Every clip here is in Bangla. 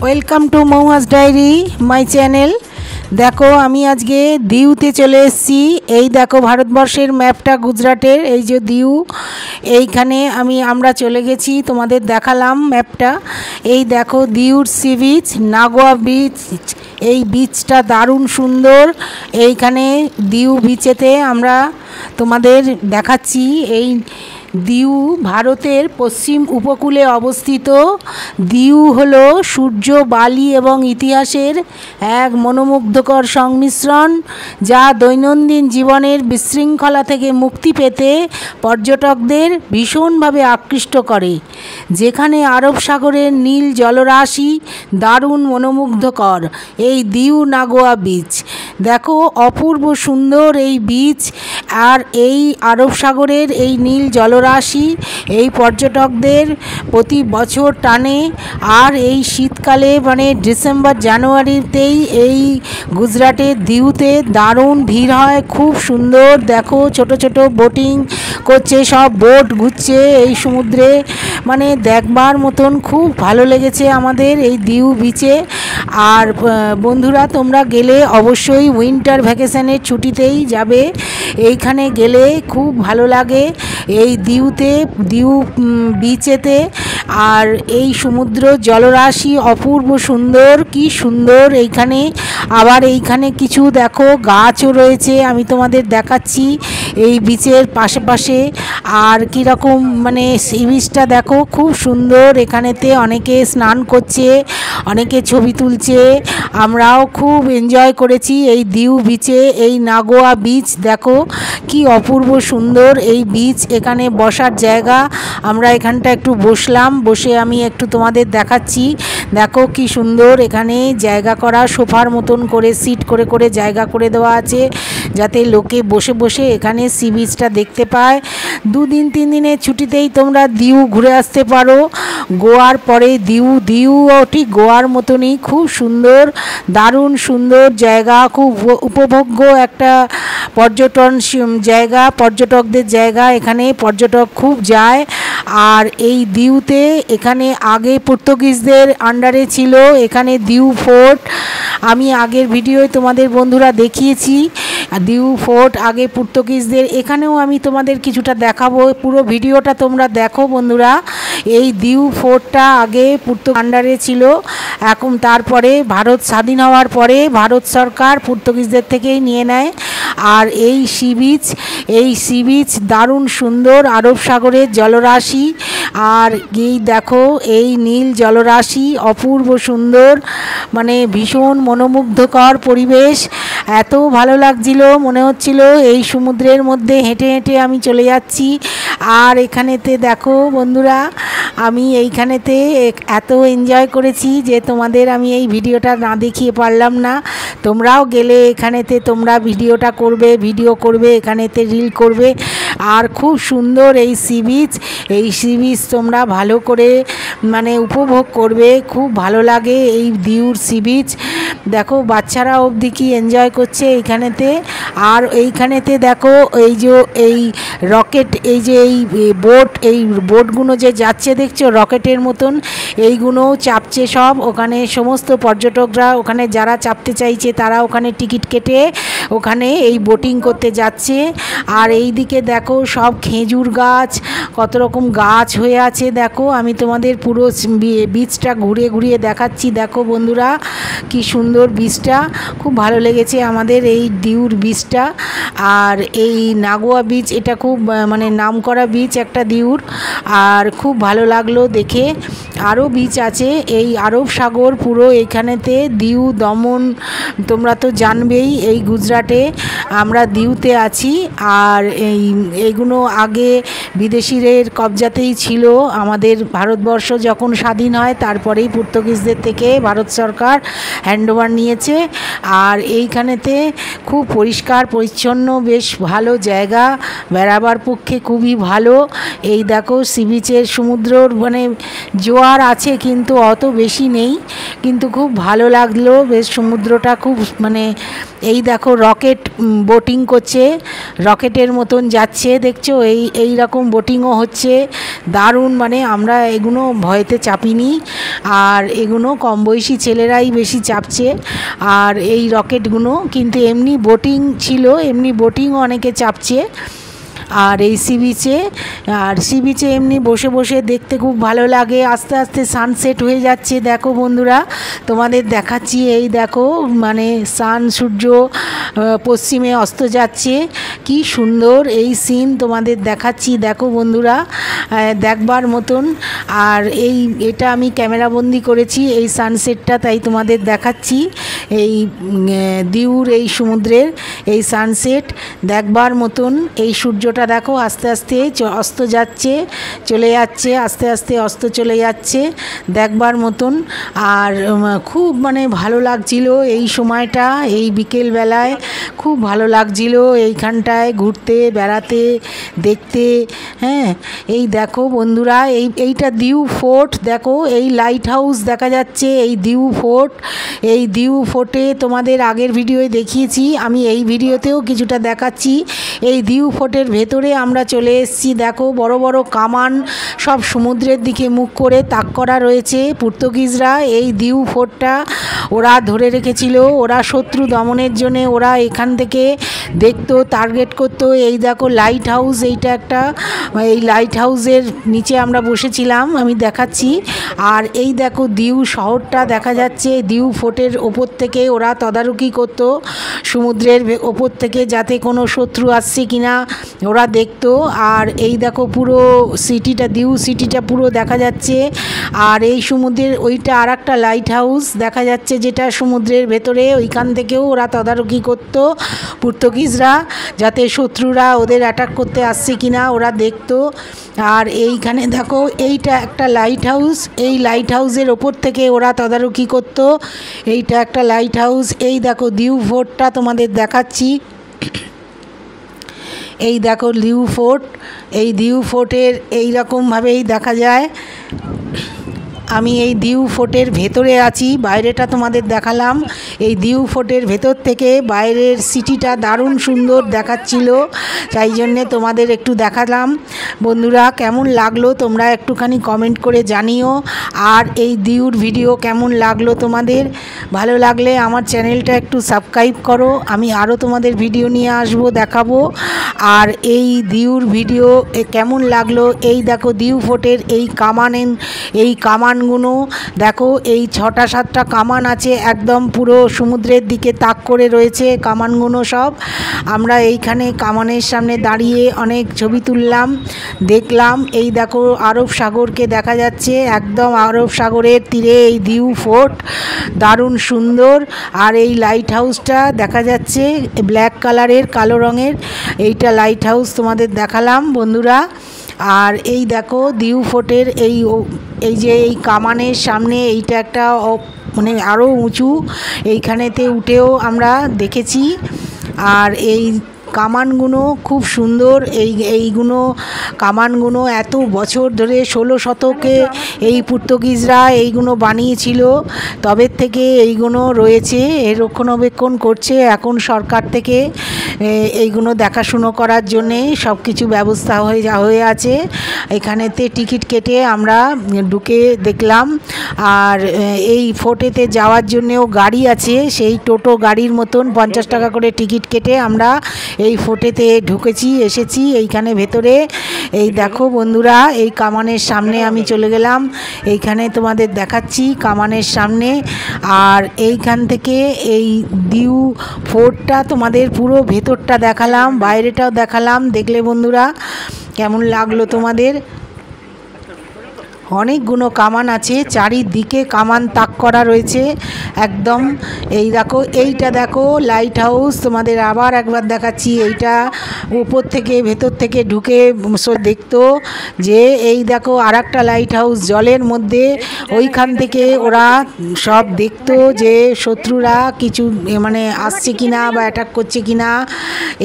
Welcome to Mouhas diary my channel. দেখো আমি আজকে দিউতে চলে এসেছি। এই দেখো ভারতবর্ষের ম্যাপটা, গুজরাটের এই যে দিউ, এইখানে আমরা চলে গেছি, তোমাদের দেখালাম ম্যাপটা। এই দেখো দিউর সি বিচ, নাগোয়া বিচ। এই বিচটা দারুণ সুন্দর। এইখানে দিউ বিচেতে আমরা তোমাদের দেখাচ্ছি। এই দিউ ভারতের পশ্চিম উপকূলে অবস্থিত। দিউ হলো সূর্য, বালি এবং ইতিহাসের এক মনোমুগ্ধকর সংমিশ্রণ, যা দৈনন্দিন জীবনের বিশৃঙ্খলা থেকে মুক্তি পেতে পর্যটকদের ভীষণভাবে আকৃষ্ট করে। যেখানে আরব সাগরের নীল জলরাশি দারুণ মনোমুগ্ধকর। এই দিউ নাগোয়া বিচ দেখো, অপূর্ব সুন্দর এই বিচ। আর এই আরব সাগরের এই নীল জলরাশি এই পর্যটকদের প্রতি বছর টানে। আর এই শীতকালে মানে ডিসেম্বর জানুয়ারিতেই এই গুজরাটের দিউতে দারুণ ভিড় হয়, খুব সুন্দর। দেখো ছোট ছোট বোটিং করছে, সব বোট ঘুরছে এই সমুদ্রে, মানে দেখবার মতন। খুব ভালো লেগেছে আমাদের এই দিউ বিচে। আর বন্ধুরা, তোমরা গেলে অবশ্যই উইন্টার ভ্যাকেশনের ছুটিতেই যাবে। এইখানে গেলে খুব ভালো লাগে এই দিউতে, দিউ বিচেতে। আর এই সমুদ্র জলরাশি অপূর্ব সুন্দর, কি সুন্দর এইখানে। আবার এইখানে কিছু দেখো গাছও রয়েছে, আমি তোমাদের দেখাচ্ছি এই বিচের পাশে পাশে। আর কীরকম মানে সি বিচটা দেখো, খুব সুন্দর। এখানেতে অনেকে স্নান করছে, অনেকে ছবি তুলছে। আমরাও খুব এনজয় করেছি এই দিউ বিচে। এই নাগোয়া বিচ দেখো কি অপূর্ব সুন্দর এই বিচ। এখানে বসার জায়গা, আমরা এখানটা একটু বসলাম, বসে আমি একটু তোমাদের দেখাচ্ছি। দেখো কি সুন্দর এখানে জায়গা করা, সোফার মতন করে সিট করে করে জায়গা করে দেওয়া আছে, যাতে লোকে বসে বসে এখানে সি বিচটা দেখতে পায়। 2 দিন 3 দিনের ছুটিতেই তোমরা দিউ ঘুরে আসতে পারো। গোয়ার পরে দিউও ঠিক গোয়ার মতনই খুব সুন্দর, দারুণ সুন্দর জায়গা, খুব উপভোগ্য একটা পর্যটন জায়গা, পর্যটকদের জায়গা। এখানে পর্যটক খুব যায়। আর এই দিউতে এখানে আগে পর্তুগিজদের আন্ডারে ছিল এখানে দিউ ফোর্ট। আমি আগের ভিডিওয় তোমাদের বন্ধুরা দেখিয়েছি দিউ ফোর্ট আগে পর্তুগিজদের। এখানেও আমি তোমাদের কিছুটা দেখাবো, পুরো ভিডিওটা তোমরা দেখো বন্ধুরা। এই দিউ ফোর্টটা আগে পর্তুগিজ আন্ডারে ছিল, এখন তারপরে ভারত স্বাধীন হওয়ার পরে ভারত সরকার পর্তুগিজদের থেকেই নিয়ে নেয়। আর এই সি বিচ দারুণ সুন্দর, আরব সাগরের জলরাশি। আর এই দেখো এই নীল জলরাশি অপূর্ব সুন্দর, মানে ভীষণ মনোমুগ্ধকর পরিবেশ। এত ভালো লাগছিল, মনে হচ্ছিল এই সমুদ্রের মধ্যে হেঁটে হেঁটে আমি চলে যাচ্ছি। আর এখানেতে দেখো বন্ধুরা, আমি এইখানেতে এত এনজয় করেছি যে তোমাদের আমি এই ভিডিওটা না দেখিয়ে পারলাম না। তোমরাও গেলে এখানেতে তোমরা ভিডিও করবে এখানেতে রিল করবে। আর খুব সুন্দর এই সি বিচ তোমরা ভালো করে মানে উপভোগ করবে, খুব ভালো লাগে এই দিউর সি বিচ। দেখো বাচ্চারা অবধি কি এনজয় করছে এইখানেতে। আর এইখানেতে দেখো এই রকেট, এই বোটগুলো যে যাচ্ছে দেখছো রকেটের মতন, এইগুলোও চাপছে সব। ওখানে সমস্ত পর্যটকরা ওখানে যারা চাপতে চাইছে তারা ওখানে টিকিট কেটে ওখানে এই বোটিং করতে যাচ্ছে। আর এই দিকে দেখো সব খেজুর গাছ, কত রকম গাছ হয়ে আছে। দেখো আমি তোমাদের পুরো বিচটা ঘুরিয়ে ঘুরিয়ে দেখাচ্ছি। দেখো বন্ধুরা কি সুন্দর বিচটা, খুব ভালো লেগেছে আমাদের এই দিউর বিচটা। আর এই নাগোয়া বিচ এটা খুব মানে নামকরা বিচ একটা দিউর, আর খুব ভালো লাগলো দেখে। আরও বিচ আছে এই আরব সাগর পুরো এইখানেতে। দিউ, দমন তোমরা তো জানবেই, এই গুজরাটে আমরা দিউতে আছি। আর এইগুলো আগে বিদেশিদের কবজাতেই ছিল। আমাদের ভারতবর্ষ যখন স্বাধীন হয় তারপরেই পর্তুগিজদের থেকে ভারত সরকার হ্যান্ডওভার নিয়েছে। আর এইখানেতে খুব পরিষ্কার পরিচ্ছন্ন, বেশ ভালো জায়গা, বেড়াবার পক্ষে খুবই ভালো। এই দেখো সি বিচের সমুদ্রর মানে জোয়ার আছে কিন্তু অত বেশি নেই, কিন্তু খুব ভালো লাগলো বেশ সমুদ্রটা খুব। মানে এই দেখো রকেট বোটিং করছে, রকেটের মতন যাচ্ছে, দেখছো এই রকম বোটিংও হচ্ছে, দারুণ। মানে আমরা এগুলো ভয়েতে চাপিনি, আর এগুলো কম বয়সী ছেলেরাই বেশি চাপছে। আর এই রকেটগুলো কিন্তু এমনি বোটিং ছিল, এমনি বোটিংও অনেকে চাপছে। আর এই সি বিচে এমনি বসে বসে দেখতে খুব ভালো লাগে। আস্তে আস্তে সানসেট হয়ে যাচ্ছে, দেখো বন্ধুরা তোমাদের দেখাচ্ছি। এই দেখো মানে সূর্য পশ্চিমে অস্ত যাচ্ছে, কি সুন্দর এই সিন তোমাদের দেখাচ্ছি। দেখো বন্ধুরা, দেখবার মতন। আর এটা আমি ক্যামেরাবন্দি করেছি এই সানসেটটা, তাই তোমাদের দেখাচ্ছি। এই দিউর এই সমুদ্রের এই সানসেট দেখবার মতন। এই সূর্যটা দেখো আস্তে আস্তে অস্ত যাচ্ছে, চলে যাচ্ছে, আস্তে আস্তে অস্ত চলে যাচ্ছে, দেখবার মতন। আর খুব মানে ভালো লাগছিল এই সময়টা, এই বিকেলবেলায় খুব ভালো লাগছিল এইখানটায় ঘুরতে বেড়াতে দেখতে। হ্যাঁ, এই দেখো বন্ধুরা, এইটা দিউ ফোর্ট, দেখো এই লাইট হাউস দেখা যাচ্ছে, এই দিউ ফোর্ট। এই দিউ ফোর্টে তোমাদের আগের ভিডিওয়ে দেখিয়েছি, আমি এই ভিডিওতেও কিছুটা দেখাচ্ছি। এই দিউ ফোর্টের ভেতরে আমরা চলে এসেছি। দেখো বড় বড় কামান সব সমুদ্রের দিকে মুখ করে তাক করা রয়েছে। পর্তুগিজরা এই দিউ ফোর্টটা ওরা ধরে রেখেছিল, ওরা শত্রু দমনের জন্য ওরা এখান থেকে দেখতো, টার্গেট করতো। এই দেখো লাইট হাউস, এইটা একটা, এই লাইট হাউসের নিচে আমরা বসেছিলাম, আমি দেখাচ্ছি। আর এই দেখো দিউ শহরটা দেখা যাচ্ছে, দিউ ফোর্টের ওপর থেকে ওরা তদারকি করতো সমুদ্রের ওপর থেকে, যাতে কোনো শত্রু আসছে কিনা ওরা দেখতো। আর এই দেখো পুরো সিটিটা, দিউ সিটিটা পুরো দেখা যাচ্ছে। আর এই সমুদ্রের ওইটা আর একটা লাইট হাউস দেখা যাচ্ছে, যেটা সমুদ্রের ভেতরে, ওইখান থেকেও ওরা তদারকি করতো পর্তুগিজরা, যাতে শত্রুরা ওদের অ্যাটাক করতে আসছে কিনা ওরা দেখতো। আর এইখানে দেখো এইটা একটা লাইট হাউস, এই লাইট হাউসের ওপর থেকে ওরা তদারকি করতো। এইটা একটা লাইট হাউস। এই দেখো দিউ ফোর্টটা তোমাদের দেখাচ্ছি। এই দেখো দিউ ফোর্ট, এই দিউ ফোর্টের এইরকমভাবেই দেখা যায়। আমি এই দিউ ফোর্টের ভেতরে আছি, বাইরেটা তোমাদের দেখালাম। এই দিউ ফোর্টের ভেতর থেকে বাইরের সিটিটা দারুণ সুন্দর দেখাচ্ছিল, তাই জন্যে তোমাদের একটু দেখালাম। বন্ধুরা কেমন লাগলো তোমরা একটুখানি কমেন্ট করে জানিও। আর এই দিউর ভিডিও কেমন লাগলো তোমাদের, ভালো লাগলে আমার চ্যানেলটা একটু সাবস্ক্রাইব করো, আমি আরও তোমাদের ভিডিও নিয়ে আসবো, দেখাবো। আর এই দিউর ভিডিও কেমন লাগলো, এই দেখো দিউ ফোর্টের এই কামানগুলো দেখো, এই 6-7টা কামান আছে, একদম পুরো সমুদ্রের দিকে তাক করে রয়েছে কামানগুলো সব। আমরা এইখানে কামানের সামনে দাঁড়িয়ে অনেক ছবি তুললাম, দেখলাম। এই দেখো আরব সাগরকে দেখা যাচ্ছে, একদম আরব সাগরের তীরে এই দিউ ফোর্ট, দারুণ সুন্দর। আর এই লাইট হাউসটা দেখা যাচ্ছে ব্ল্যাক কালারের, কালো রঙের, এইটা লাইট হাউস তোমাদের দেখালাম বন্ধুরা। আর এই দেখো দিউ ফোর্টের এই যে এই কামানের সামনে এইটা একটা মানে আরও উঁচু, এইখানেতে উঠেও আমরা দেখেছি। আর এই কামানগুলো খুব সুন্দর, এইগুলো কামানগুলো এত বছর ধরে 16 শতকে এই পর্তুগিজরা এইগুলো বানিয়েছিল, তবে থেকে এইগুলো রয়েছে, এর রক্ষণাবেক্ষণ করছে এখন সরকার থেকে। এইগুলো দেখাশুনো করার জন্যে সব কিছু ব্যবস্থা হয়ে আছে। এখানেতে টিকিট কেটে আমরা ঢুকে দেখলাম। আর এই ফোর্টেতে যাওয়ার জন্যেও গাড়ি আছে, সেই টোটো গাড়ির মতন 50 টাকা করে টিকিট কেটে আমরা এই ফোর্টেতে ঢুকেছি, এসেছি এইখানে ভেতরে। এই দেখো বন্ধুরা, এই কামানের সামনে আমি চলে গেলাম, এইখানে তোমাদের দেখাচ্ছি কামানের সামনে। আর এইখান থেকে এই দিউ ফোর্টটা তোমাদের পুরো ভেতরটা দেখালাম, বাইরেটাও দেখালাম। দেখলে বন্ধুরা কেমন লাগলো তোমাদের? অনেকগুলো কামান আছে, চারিদিকে কামান তাক করা রয়েছে একদম। এই দেখো এইটা দেখো লাইট হাউস, তোমাদের আবার একবার দেখাচ্ছি। এইটা উপর থেকে ভেতর থেকে ঢুকে দেখতো যে এই দেখো আর একটা লাইট হাউস জলের মধ্যে, ওইখান থেকে ওরা সব দেখতো যে শত্রুরা কিছু মানে আসছে কিনা বা অ্যাটাক করছে কিনা।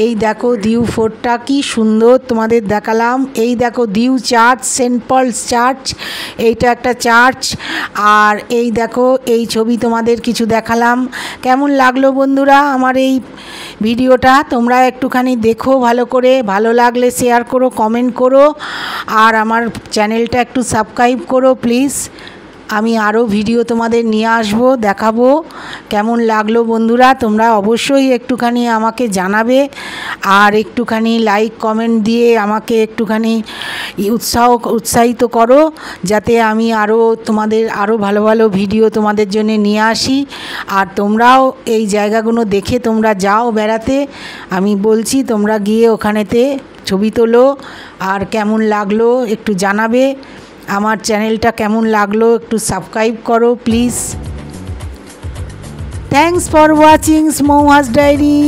এই দেখো দিউ ফোর্টটা কি সুন্দর তোমাদের দেখালাম। এই দেখো দিউ চার্চ, সেন্ট পলস চার্চ, এইটা একটা চার্চ। আর এই দেখো এই ছবি তোমাদের কিছু দেখালাম। কেমন লাগলো বন্ধুরা আমার এই ভিডিওটা? তোমরা একটুখানি দেখো ভালো করে, ভালো লাগলে শেয়ার করো, কমেন্ট করো, আর আমার চ্যানেলটা একটু সাবস্ক্রাইব করো প্লিজ। আমি আরও ভিডিও তোমাদের নিয়ে আসবো, দেখাবো। কেমন লাগলো বন্ধুরা তোমরা অবশ্যই একটুখানি আমাকে জানাবে, আর একটুখানি লাইক কমেন্ট দিয়ে আমাকে একটুখানি উৎসাহিত করো, যাতে আমি আরও ভালো ভালো ভিডিও তোমাদের জন্য নিয়ে আসি। আর তোমরাও এই জায়গাগুলো দেখে তোমরা যাও বেড়াতে। আমি বলছি তোমরা গিয়ে ওখানেতে ছবি তোলো, আর কেমন লাগলো একটু জানাবে। আমার চ্যানেলটা কেমন লাগলো একটু সাবস্ক্রাইব করো please. Thanks for watching Mouhas diary.